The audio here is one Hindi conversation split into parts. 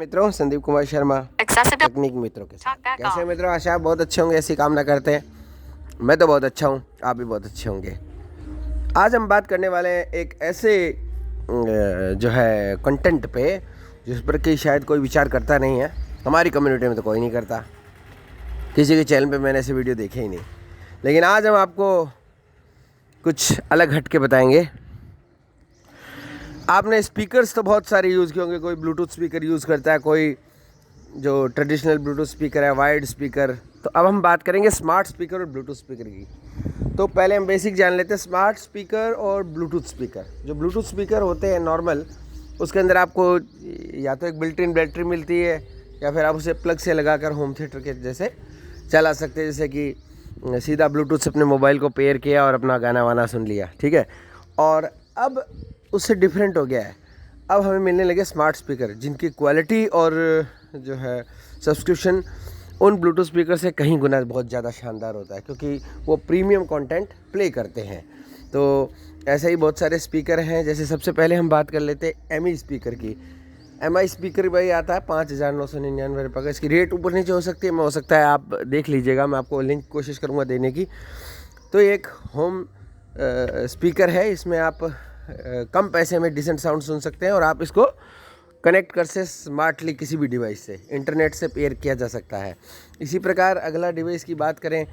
मित्रों, संदीप कुमार शर्मा तकनीक मित्रों के साथ। कैसे मित्रों, आशा बहुत अच्छे होंगे, ऐसी कामना करते हैं। मैं तो बहुत अच्छा हूँ, आप भी बहुत अच्छे होंगे। आज हम बात करने वाले हैं एक ऐसे जो है कंटेंट पे जिस पर कि शायद कोई विचार करता नहीं है। हमारी कम्युनिटी में तो कोई नहीं करता, किसी के चैनल पे मैंने ऐसे वीडियो देखे ही नहीं। लेकिन आज हम आपको कुछ अलग हट के बताएंगे। आपने स्पीकर्स तो बहुत सारे यूज़ किए होंगे। कोई ब्लूटूथ स्पीकर यूज़ करता है, कोई जो ट्रेडिशनल ब्लूटूथ स्पीकर है, वायर्ड स्पीकर। तो अब हम बात करेंगे स्मार्ट स्पीकर और ब्लूटूथ स्पीकर की। तो पहले हम बेसिक जान लेते हैं स्मार्ट स्पीकर और ब्लूटूथ स्पीकर। जो ब्लूटूथ स्पीकर होते हैं नॉर्मल, उसके अंदर आपको या तो एक बिल्ट इन बैटरी मिलती है या फिर आप उसे प्लग से लगाकर होम थिएटर के जैसे चला सकते हैं। जैसे कि सीधा ब्लूटूथ से अपने मोबाइल को पेयर किया और अपना गाना वाना सुन लिया, ठीक है। और अब उससे डिफरेंट हो गया है, अब हमें मिलने लगे स्मार्ट स्पीकर जिनकी क्वालिटी और जो है सब्सक्रिप्शन उन ब्लूटूथ स्पीकर से कहीं गुना बहुत ज़्यादा शानदार होता है, क्योंकि वो प्रीमियम कंटेंट प्ले करते हैं। तो ऐसे ही बहुत सारे स्पीकर हैं। जैसे सबसे पहले हम बात कर लेते हैं एमआई स्पीकर की। एमआई स्पीकर भाई आता है 5,999 रुपये का। इसकी रेट ऊपर नीचे हो सकती है, मैं हो सकता है आप देख लीजिएगा, मैं आपको लिंक कोशिश करूँगा देने की। तो एक होम स्पीकर है, इसमें आप कम पैसे में डिसेंट साउंड सुन सकते हैं और आप इसको कनेक्ट कर से स्मार्टली किसी भी डिवाइस से इंटरनेट से पेयर किया जा सकता है। इसी प्रकार अगला डिवाइस की बात करें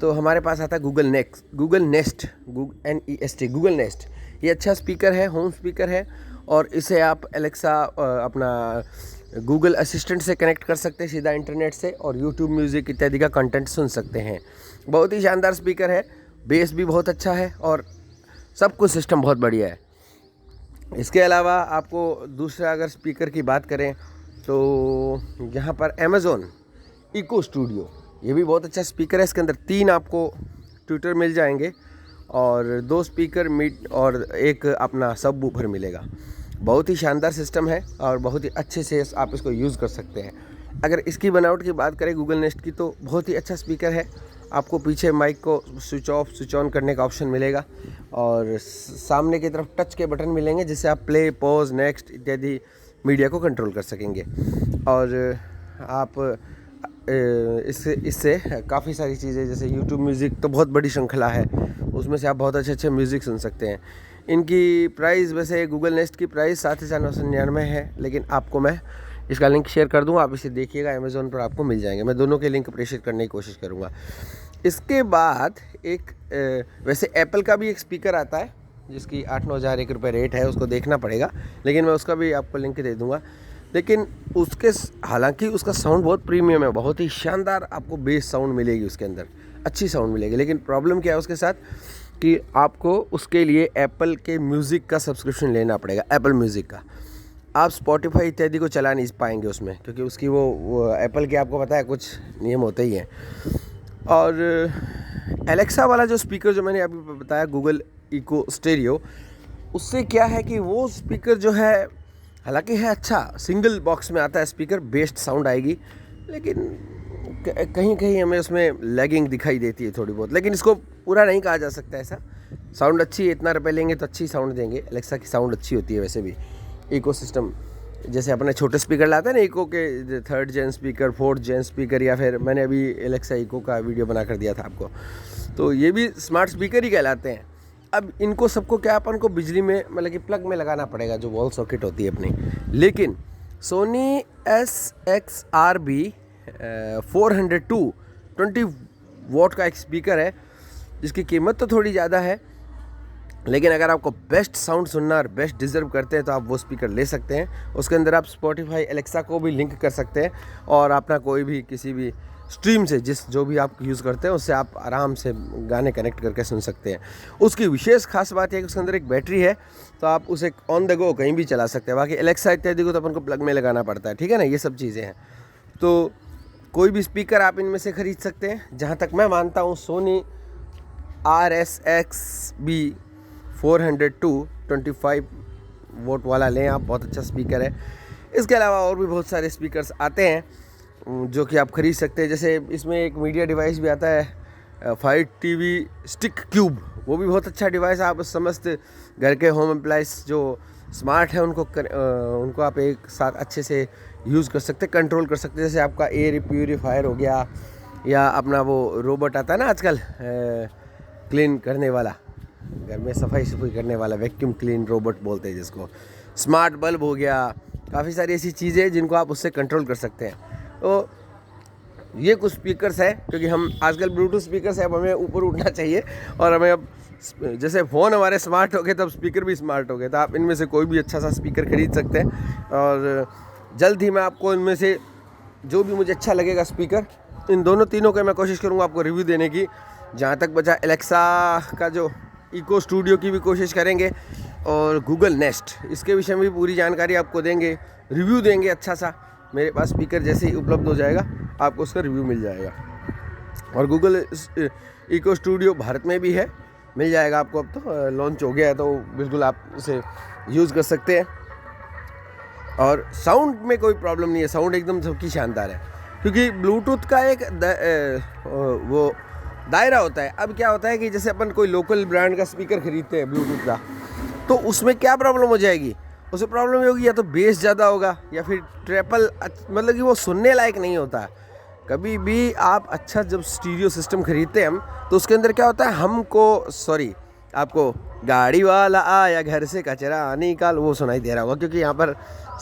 तो हमारे पास आता है गूगल नेस्ट, गूगल नेस्ट। ये अच्छा स्पीकर है, होम स्पीकर है और इसे आप एलेक्सा अपना गूगल असिस्टेंट से कनेक्ट कर सकते हैं सीधा इंटरनेट से, और यूट्यूब म्यूज़िक इत्यादि का कंटेंट सुन सकते हैं। बहुत ही शानदार स्पीकर है, बेस भी बहुत अच्छा है और सब कुछ सिस्टम बहुत बढ़िया है। इसके अलावा आपको दूसरा अगर स्पीकर की बात करें तो यहाँ पर अमेज़ॉन इको स्टूडियो, ये भी बहुत अच्छा स्पीकर है। इसके अंदर 3 आपको ट्विटर मिल जाएंगे और 2 स्पीकर मिड और एक अपना सब वूफर मिलेगा। बहुत ही शानदार सिस्टम है और बहुत ही अच्छे से आप इसको यूज़ कर सकते हैं। अगर इसकी बनावट की बात करें गूगल नेस्ट की, तो बहुत ही अच्छा स्पीकर है। आपको पीछे माइक को स्विच ऑफ स्विच ऑन करने का ऑप्शन मिलेगा और सामने की तरफ टच के बटन मिलेंगे जिससे आप प्ले, पॉज, नेक्स्ट इत्यादि मीडिया को कंट्रोल कर सकेंगे। और आप इससे काफ़ी सारी चीज़ें, जैसे यूट्यूब म्यूज़िक तो बहुत बड़ी श्रृंखला है, उसमें से आप बहुत अच्छे अच्छे म्यूज़िक सुन सकते हैं। इनकी प्राइस, वैसे गूगल नेस्ट की प्राइस 7,999 है, लेकिन आपको मैं इसका लिंक शेयर कर दूँगा, आप इसे देखिएगा। अमेज़ॉन पर आपको मिल जाएंगे, मैं दोनों के लिंक प्रेषित करने की कोशिश करूँगा। इसके बाद एक वैसे एप्पल का भी एक स्पीकर आता है जिसकी 8-9 हज़ार ₹1 रेट है, उसको देखना पड़ेगा, लेकिन मैं उसका भी आपको लिंक दे दूँगा। लेकिन उसके हालांकि उसका साउंड बहुत प्रीमियम है, बहुत ही शानदार आपको बेस साउंड मिलेगी, उसके अंदर अच्छी साउंड मिलेगी। लेकिन प्रॉब्लम क्या है उसके साथ कि आपको उसके लिए एप्पल के म्यूज़िक का सब्सक्रिप्शन लेना पड़ेगा, एप्पल म्यूज़िक का। आप स्पॉटिफाई इत्यादि को चला नहीं पाएंगे उसमें, क्योंकि उसकी वो एप्पल के आपको पता है कुछ नियम होते ही हैं। और एलेक्सा वाला जो स्पीकर जो मैंने अभी बताया, गूगल इको स्टेरियो, उससे क्या है कि वो स्पीकर जो है हालांकि है अच्छा, सिंगल बॉक्स में आता है स्पीकर, बेस्ट साउंड आएगी, लेकिन कहीं कहीं हमें उसमें लैगिंग दिखाई देती है थोड़ी बहुत। लेकिन इसको पूरा नहीं कहा जा सकता ऐसा। साउंड अच्छी है, इतना रुपये लेंगे तो अच्छी साउंड देंगे। एलेक्सा की साउंड अच्छी होती है वैसे भी। इको सिस्टम जैसे अपने छोटे स्पीकर लाते हैं ना, इको के 3rd जेन स्पीकर, 4th जेन स्पीकर, या फिर मैंने अभी एलेक्सा इको का वीडियो बना कर दिया था आपको, तो ये भी स्मार्ट स्पीकर ही कहलाते हैं। अब इनको सबको क्या, अपन को बिजली में मतलब कि प्लग में लगाना पड़ेगा, जो वॉल सॉकेट होती है अपनी। लेकिन सोनी SXRB 402 20 वॉट का एक स्पीकर है जिसकी कीमत तो थोड़ी ज़्यादा है, लेकिन अगर आपको बेस्ट साउंड सुनना और बेस्ट डिज़र्व करते हैं तो आप वो स्पीकर ले सकते हैं। उसके अंदर आप स्पॉटिफाई, एलेक्सा को भी लिंक कर सकते हैं और अपना कोई भी किसी भी स्ट्रीम से जो भी आप यूज़ करते हैं उससे आप आराम से गाने कनेक्ट करके सुन सकते हैं। उसकी विशेष खास बात है कि उसके अंदर एक बैटरी है, तो आप उसे ऑन द गो कहीं भी चला सकते हैं। बाकी एलेक्सा इत्यादि को तो अपन को प्लग में लगाना पड़ता है, ठीक है ना, ये सब चीज़ें हैं। तो कोई भी स्पीकर आप इनमें से ख़रीद सकते हैं। जहाँ तक मैं मानता हूँ सोनी RSXB 402 25 वोट वाला लें आप, बहुत अच्छा स्पीकर है। इसके अलावा और भी बहुत सारे स्पीकर्स आते हैं जो कि आप ख़रीद सकते हैं। जैसे इसमें एक मीडिया डिवाइस भी आता है, फायर टीवी स्टिक क्यूब, वो भी बहुत अच्छा डिवाइस। आप समस्त घर के होम अप्लायंस जो स्मार्ट है उनको आप एक साथ अच्छे से यूज़ कर सकते हैं, कंट्रोल कर सकते हैं। जैसे आपका एयर प्यूरीफायर हो गया, या अपना वो रोबोट आता है ना आजकल क्लीन करने वाला, घर में सफाई करने वाला, वैक्यूम क्लीन रोबोट बोलते हैं जिसको। स्मार्ट बल्ब हो गया, काफ़ी सारी ऐसी चीज़ें हैं जिनको आप उससे कंट्रोल कर सकते हैं। तो ये कुछ स्पीकर्स है, क्योंकि हम आजकल ब्लूटूथ स्पीकर्स है, अब हमें ऊपर उठना चाहिए और हमें अब जैसे फ़ोन हमारे स्मार्ट हो गए तब स्पीकर भी स्मार्ट हो गए। तो आप इनमें से कोई भी अच्छा सा स्पीकर ख़रीद सकते हैं और जल्द ही मैं आपको इनमें से जो भी मुझे अच्छा लगेगा स्पीकर, इन दोनों तीनों का मैं कोशिश करूँगा आपको रिव्यू देने की। जहाँ तक बचा एलेक्सा का जो इको स्टूडियो की भी कोशिश करेंगे, और गूगल नेस्ट, इसके विषय में भी पूरी जानकारी आपको देंगे, रिव्यू देंगे अच्छा सा। मेरे पास स्पीकर जैसे ही उपलब्ध हो जाएगा आपको उसका रिव्यू मिल जाएगा। और गूगल इको स्टूडियो भारत में भी है, मिल जाएगा आपको, अब तो लॉन्च हो गया है, तो बिल्कुल आप उसे यूज़ कर सकते हैं। और साउंड में कोई प्रॉब्लम नहीं है, साउंड एकदम सबकी शानदार है, क्योंकि ब्लूटूथ का एक वो दायरा होता है। अब क्या होता है कि जैसे अपन कोई लोकल ब्रांड का स्पीकर खरीदते हैं ब्लूटूथ का, तो उसमें क्या प्रॉब्लम हो जाएगी, उसमें प्रॉब्लम ये होगी या तो बेस ज़्यादा होगा, या फिर ट्रिपल, मतलब कि वो सुनने लायक नहीं होता। कभी भी आप अच्छा जब स्टीरियो सिस्टम खरीदते हैं हम, तो उसके अंदर क्या होता है, आपको गाड़ी वाला आया घर से कचरा निकाल, वो सुनाई दे रहा होगा, क्योंकि यहाँ पर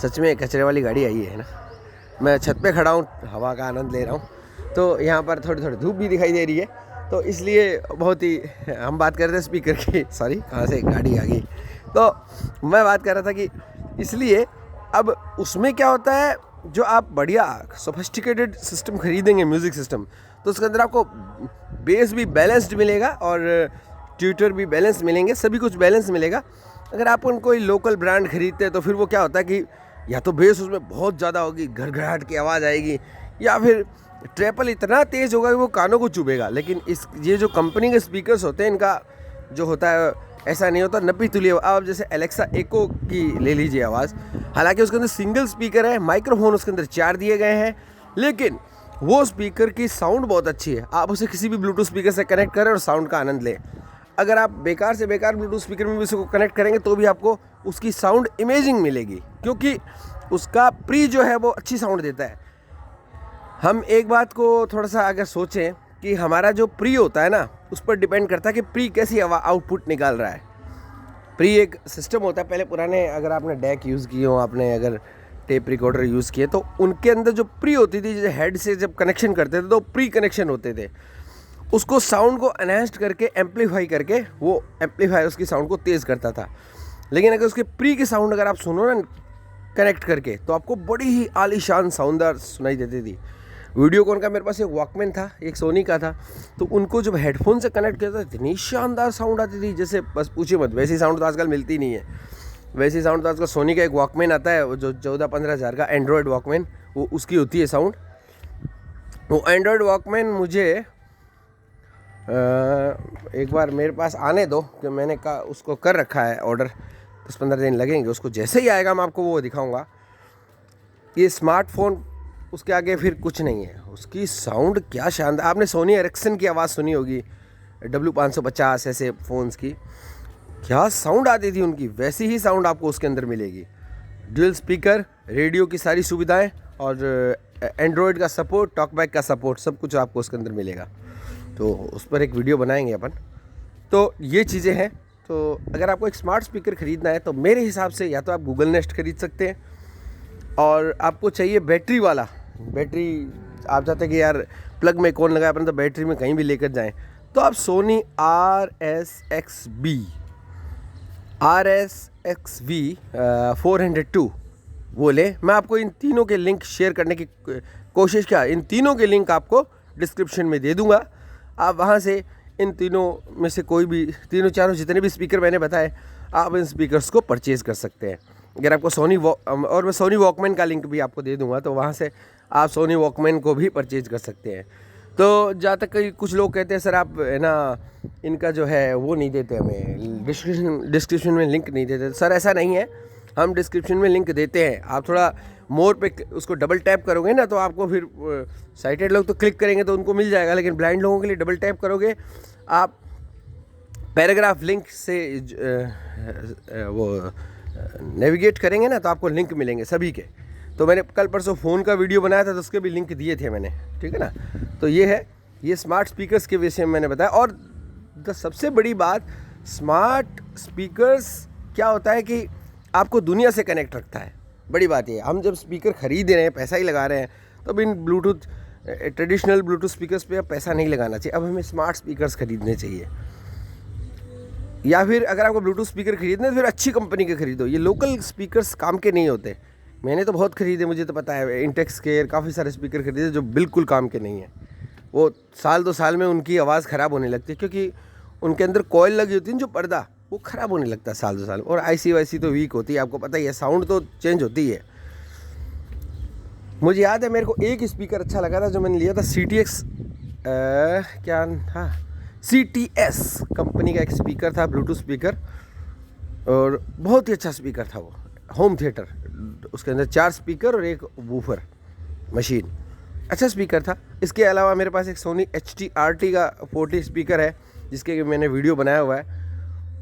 सच में कचरे वाली गाड़ी आई है ना। मैं छत पे खड़ा हूँ, हवा का आनंद ले रहा हूँ, तो यहाँ पर थोड़ी थोड़ी धूप भी दिखाई दे रही है, तो इसलिए बहुत ही, हम बात कर रहे थे स्पीकर की, सॉरी कहाँ से गाड़ी आ गई। तो मैं बात कर रहा था कि इसलिए अब उसमें क्या होता है, जो आप बढ़िया सोफिस्टिकेटेड सिस्टम खरीदेंगे म्यूज़िक सिस्टम, तो उसके अंदर आपको बेस भी बैलेंस्ड मिलेगा और ट्यूटर भी बैलेंस मिलेंगे, सभी कुछ बैलेंस मिलेगा। अगर आप उन कोई लोकल ब्रांड खरीदते हैं तो फिर वो क्या होता है कि या तो बेस उसमें बहुत ज़्यादा होगी, घरघराहट की आवाज़ आएगी, या फिर ट्रेपल इतना तेज़ होगा कि वो कानों को चुभेगा। लेकिन ये जो कंपनी के स्पीकर्स होते हैं, इनका जो होता है ऐसा नहीं होता, नपी तुली। आप जैसे एलेक्सा एको की ले लीजिए आवाज़, हालांकि उसके अंदर सिंगल स्पीकर है, माइक्रोफोन उसके अंदर 4 दिए गए हैं, लेकिन वो स्पीकर की साउंड बहुत अच्छी है। आप उसे किसी भी ब्लूटूथ स्पीकर से कनेक्ट करें और साउंड का आनंद लें। अगर आप बेकार से बेकार ब्लूटूथ स्पीकर में भी उसको कनेक्ट करेंगे तो भी आपको उसकी साउंड इमेजिंग मिलेगी, क्योंकि उसका प्री जो है वो अच्छी साउंड देता है। हम एक बात को थोड़ा सा अगर सोचें कि हमारा जो प्री होता है ना, उस पर डिपेंड करता है कि प्री कैसी आउटपुट निकाल रहा है। प्री एक सिस्टम होता है, पहले पुराने अगर आपने डैक यूज़ किए हो, आपने अगर टेप रिकॉर्डर यूज़ किए, तो उनके अंदर जो प्री होती थी, जैसे हेड से जब कनेक्शन करते थे तो प्री कनेक्शन होते थे, उसको साउंड को एनहांस्ड करके एम्पलीफाई करके वो एम्पलीफायर उसकी साउंड को तेज़ करता था। लेकिन अगर उसके प्री की साउंड अगर आप सुनो ना कनेक्ट करके, तो आपको बड़ी ही आलीशान साउंडदार सुनाई देती थी। वीडियोकॉन का मेरे पास एक वॉकमैन था, एक सोनी का था, तो उनको जब हेडफोन से कनेक्ट किया था इतनी शानदार साउंड आती थी, जैसे बस पूछिए मत। वैसी साउंड तो आजकल मिलती नहीं है। वैसी साउंड तो आजकल सोनी का एक वॉकमैन आता है, वो जो 14-15 हज़ार का एंड्रॉयड वॉकमैन, वो उसकी होती है साउंड। वो एंड्रॉयड वॉकमैन मुझे एक बार मेरे पास आने दो, कि मैंने उसको कर रखा है ऑर्डर, 10-15 दिन लगेंगे उसको। जैसे ही आएगा मैं आपको वो दिखाऊंगा। ये स्मार्टफोन उसके आगे फिर कुछ नहीं है, उसकी साउंड क्या शानदार। आपने सोनी एरिक्सन की आवाज़ सुनी होगी, W550 ऐसे फ़ोन्स की, क्या साउंड आती थी उनकी, वैसी ही साउंड आपको उसके अंदर मिलेगी। ड्यूल स्पीकर, रेडियो की सारी सुविधाएं, और एंड्रॉयड का सपोर्ट, टॉकबैक का सपोर्ट, सब कुछ आपको उसके अंदर मिलेगा। तो उस पर एक वीडियो बनाएंगे अपन। तो ये चीज़ें हैं। तो अगर आपको एक स्मार्ट स्पीकर ख़रीदना है तो मेरे हिसाब से या तो आप गूगल नेस्ट खरीद सकते हैं, और आपको चाहिए बैटरी वाला। बैटरी आप चाहते हैं कि यार प्लग में कौन लगाए, अपन तो बैटरी में कहीं भी लेकर जाएं, तो आप सोनी RSXV 402 वो ले। मैं आपको इन तीनों के लिंक शेयर करने की कोशिश किया, इन तीनों के लिंक आपको डिस्क्रिप्शन में दे दूंगा। आप वहां से इन तीनों में से कोई भी, तीनों चारों जितने भी स्पीकर मैंने बताए, आप इन स्पीकर्स को परचेज़ कर सकते हैं। अगर आपको और मैं सोनी वॉकमैन का लिंक भी आपको दे दूंगा, तो वहाँ से आप सोनी वॉकमैन को भी परचेज़ कर सकते हैं। तो जहाँ तक कई कुछ लोग कहते हैं सर आप है ना इनका जो है वो नहीं देते, हमें डिस्क्रिप्शन में लिंक नहीं देते। सर ऐसा नहीं है, हम डिस्क्रिप्शन में लिंक देते हैं। आप थोड़ा मोर पे उसको डबल टैप करोगे ना, तो आपको फिर साइटेड लोग तो क्लिक करेंगे तो उनको मिल जाएगा, लेकिन ब्लाइंड लोगों के लिए डबल टैप करोगे आप पैराग्राफ लिंक से वो नेविगेट करेंगे ना, तो आपको लिंक मिलेंगे सभी के। तो मैंने कल परसों फ़ोन का वीडियो बनाया था तो उसके भी लिंक दिए थे मैंने, ठीक है ना। तो ये है, ये स्मार्ट स्पीकर्स के विषय में मैंने बताया। और सबसे बड़ी बात, स्मार्ट स्पीकर्स क्या होता है कि आपको दुनिया से कनेक्ट रखता है। बड़ी बात ये, हम जब स्पीकर ख़रीद रहे हैं, पैसा ही लगा रहे हैं, तो अब इन ब्लूटूथ ट्रेडिशनल ब्लूटूथ स्पीकर्स पे अब पैसा नहीं लगाना चाहिए, अब हमें स्मार्ट स्पीकर्स खरीदने चाहिए। या फिर अगर आपको ब्लूटूथ स्पीकर खरीदने तो फिर अच्छी कंपनी के खरीदो, ये लोकल स्पीकर्स काम के नहीं होते। मैंने तो बहुत खरीदे, मुझे तो पता है, इंटेक्स केयर काफ़ी सारे स्पीकर खरीदे जो बिल्कुल काम के नहीं हैं। वो साल 2 साल में उनकी आवाज़ ख़राब होने लगती है, क्योंकि उनके अंदर कॉइल लगी होती है जो पर्दा, वो ख़राब होने लगता है साल 2 साल में। और आईसी वाईसी तो वीक होती है, आपको पता ही है, साउंड तो चेंज होती है। मुझे याद है मेरे को एक स्पीकर अच्छा लगा था जो मैंने लिया था, CTS कंपनी का एक स्पीकर था, ब्लूटूथ स्पीकर, और बहुत ही अच्छा स्पीकर था वो, होम थिएटर। उसके अंदर 4 स्पीकर और एक वूफर मशीन, अच्छा स्पीकर था। इसके अलावा मेरे पास एक सोनी HT-RT का 40 स्पीकर है, जिसके मैंने वीडियो बनाया हुआ है।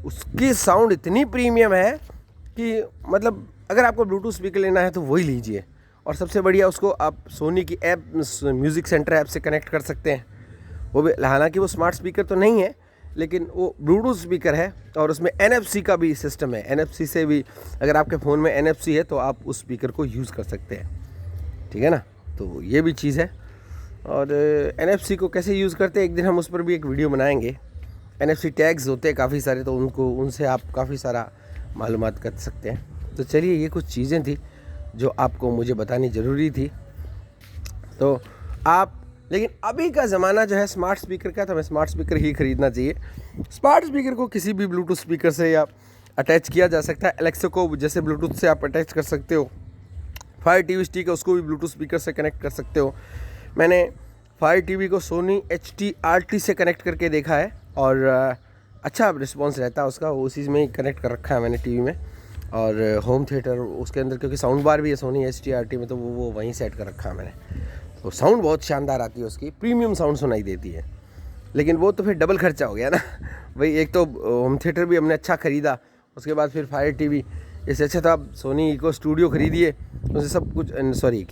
उसकी साउंड इतनी प्रीमियम है कि मतलब अगर आपको ब्लूटूथ स्पीकर लेना है तो वही लीजिए। और सबसे बढ़िया, उसको आप सोनी की ऐप, म्यूज़िक सेंटर ऐप से कनेक्ट कर सकते हैं। वो भी, हालांकि वो स्मार्ट स्पीकर तो नहीं है, लेकिन वो ब्लूटूथ स्पीकर है और उसमें NFC का भी सिस्टम है। NFC से भी, अगर आपके फ़ोन में NFC है तो आप उस स्पीकर को यूज़ कर सकते हैं, ठीक है ना। तो ये भी चीज़ है। और NFC को कैसे यूज़ करते हैं, एक दिन हम उस पर भी एक वीडियो बनाएंगे। NFC टैग्स होते हैं काफ़ी सारे, तो उनसे आप काफ़ी सारा मालूमात कर सकते हैं। तो चलिए, ये कुछ चीज़ें थी जो आपको मुझे बतानी ज़रूरी थी। तो आप, लेकिन अभी का ज़माना जो है स्मार्ट स्पीकर का, तो हमें स्मार्ट स्पीकर ही ख़रीदना चाहिए। स्मार्ट स्पीकर को किसी भी ब्लूटूथ स्पीकर से या अटैच किया जा सकता है। एलेक्सा को जैसे ब्लूटूथ से आप अटैच कर सकते हो, फायर टीवी स्टिक है उसको भी ब्लूटूथ स्पीकर से कनेक्ट कर सकते हो। मैंने फायर टीवी को सोनी HT-RT से कनेक्ट करके देखा है और अच्छा रिस्पॉन्स रहता है उसका, उसी में ही कनेक्ट कर रखा है मैंने टीवी में। और होम थिएटर उसके अंदर, क्योंकि साउंड बार भी है सोनी HT-RT में, तो वो वहीं सेट कर रखा है मैंने। तो साउंड बहुत शानदार आती है उसकी, प्रीमियम साउंड सुनाई देती है। लेकिन वो तो फिर डबल खर्चा हो गया ना भाई। एक तो होम थिएटर भी हमने अच्छा ख़रीदा, उसके बाद फिर फायर टीवी, इससे अच्छा तो आप सोनी इको स्टूडियो खरीदिए, उससे सब कुछ, सोनी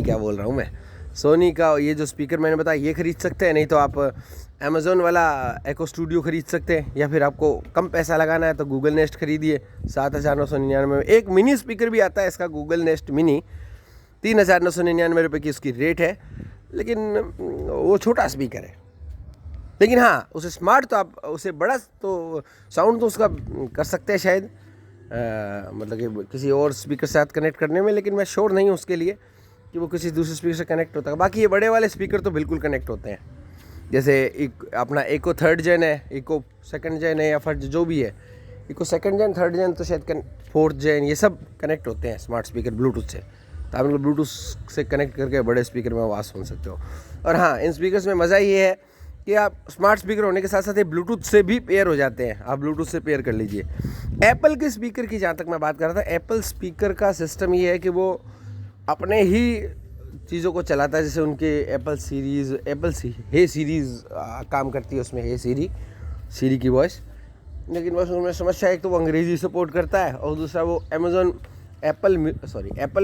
क्या बोल रहा हूँ मैं, सोनी का ये जो स्पीकर मैंने बताया ये ख़रीद सकते हैं। नहीं तो आप अमेज़ोन वाला एको स्टूडियो ख़रीद सकते हैं, या फिर आपको कम पैसा लगाना है तो गूगल नेस्ट खरीदिए 7,999 में। एक मिनी स्पीकर भी आता है इसका, गूगल नेस्ट मिनी, 3,999 रुपये की उसकी रेट है। लेकिन वो छोटा स्पीकर है, लेकिन हाँ उसे स्मार्ट, तो आप उसे बड़ा तो साउंड तो उसका कर सकते हैं शायद, मतलब कि किसी और स्पीकर से साथ कनेक्ट करने में। लेकिन मैं श्योर नहीं हूँ उसके लिए कि वो किसी दूसरे स्पीकर से कनेक्ट होता है। बाकी ये बड़े वाले स्पीकर तो बिल्कुल कनेक्ट होते हैं, जैसे एक अपना एको 3rd जेन है, एको 2nd जेन है, या फिर जो भी है, एको 2nd जेन 3rd जेन, तो शायद 4th जेन, ये सब कनेक्ट होते हैं स्मार्ट स्पीकर ब्लूटूथ से। तो आप इनको ब्लूटूथ से कनेक्ट करके बड़े स्पीकर में आवाज़ सुन सकते हो। और हाँ, इन स्पीकर्स में मज़ा ये है कि आप स्मार्ट स्पीकर होने के साथ साथ ये ब्लूटूथ से भी पेयर हो जाते हैं, आप ब्लूटूथ से पेयर कर लीजिए। एप्पल के स्पीकर की जहाँ तक मैं बात कर रहा था, एप्पल स्पीकर का सिस्टम ये है कि वो अपने ही चीज़ों को चलाता है, जैसे उनके एप्पल हे सीरीज़ काम करती है, उसमें हे सीरी की वॉइस। लेकिन बस उनमें समस्या, एक तो वो अंग्रेज़ी सपोर्ट करता है, और दूसरा वो एप्पल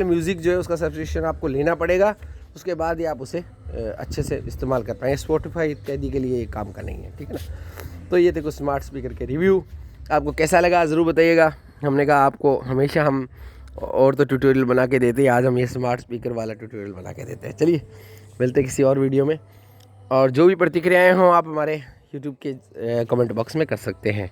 म्यूज़िक जो है उसका सब्सक्रिप्शन आपको लेना पड़ेगा, उसके बाद ही आप उसे अच्छे से इस्तेमाल कर पाएंगे। स्पॉटिफाई इत्यादि के लिए ये काम का नहीं है, ठीक है ना। तो ये थे कुछ स्मार्ट स्पीकर के रिव्यू, आपको कैसा लगा ज़रूर बताइएगा। हमने कहा आपको हमेशा हम और तो ट्यूटोरियल बना के देते हैं, आज हम ये स्मार्ट स्पीकर वाला ट्यूटोरियल बना के देते हैं। चलिए मिलते किसी और वीडियो में, और जो भी प्रतिक्रियाएँ हों आप हमारे यूट्यूब के कमेंट बॉक्स में कर सकते हैं।